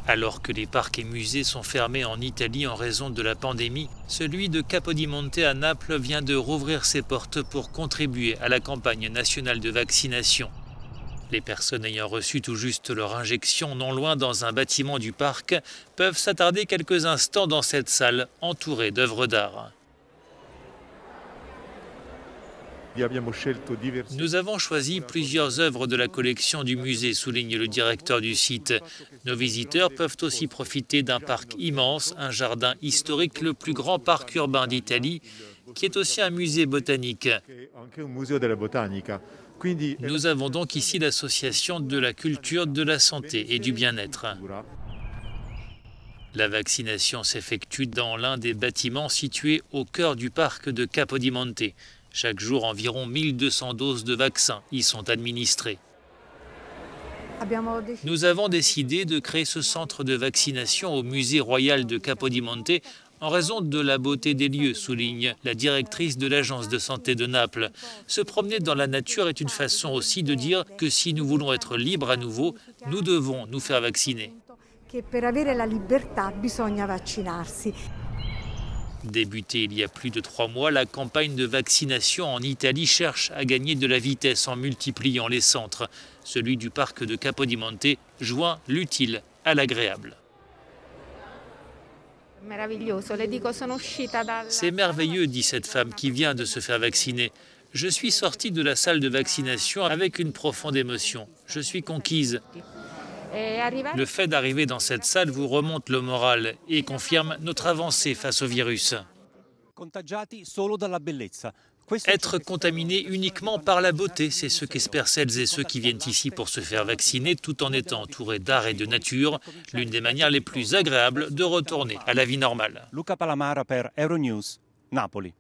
Alors que les parcs et musées sont fermés en Italie en raison de la pandémie, celui de Capodimonte à Naples vient de rouvrir ses portes pour contribuer à la campagne nationale de vaccination. Les personnes ayant reçu tout juste leur injection non loin dans un bâtiment du parc peuvent s'attarder quelques instants dans cette salle entourée d'œuvres d'art. Nous avons choisi plusieurs œuvres de la collection du musée, souligne le directeur du site. Nos visiteurs peuvent aussi profiter d'un parc immense, un jardin historique, le plus grand parc urbain d'Italie, qui est aussi un musée botanique. Nous avons donc ici l'association de la culture, de la santé et du bien-être. La vaccination s'effectue dans l'un des bâtiments situés au cœur du parc de Capodimonte. Chaque jour, environ 1200 doses de vaccins y sont administrées. Nous avons décidé de créer ce centre de vaccination au musée royal de Capodimonte en raison de la beauté des lieux, souligne la directrice de l'agence de santé de Naples. Se promener dans la nature est une façon aussi de dire que si nous voulons être libres à nouveau, nous devons nous faire vacciner. Débutée il y a plus de 3 mois, la campagne de vaccination en Italie cherche à gagner de la vitesse en multipliant les centres. Celui du parc de Capodimonte joint l'utile à l'agréable. C'est merveilleux, dit cette femme qui vient de se faire vacciner. Je suis sortie de la salle de vaccination avec une profonde émotion. Je suis conquise. Le fait d'arriver dans cette salle vous remonte le moral et confirme notre avancée face au virus. Être contaminé uniquement par la beauté, c'est ce qu'espèrent celles et ceux qui viennent ici pour se faire vacciner tout en étant entourés d'art et de nature, l'une des manières les plus agréables de retourner à la vie normale. Luca Palamara per Euronews, Napoli.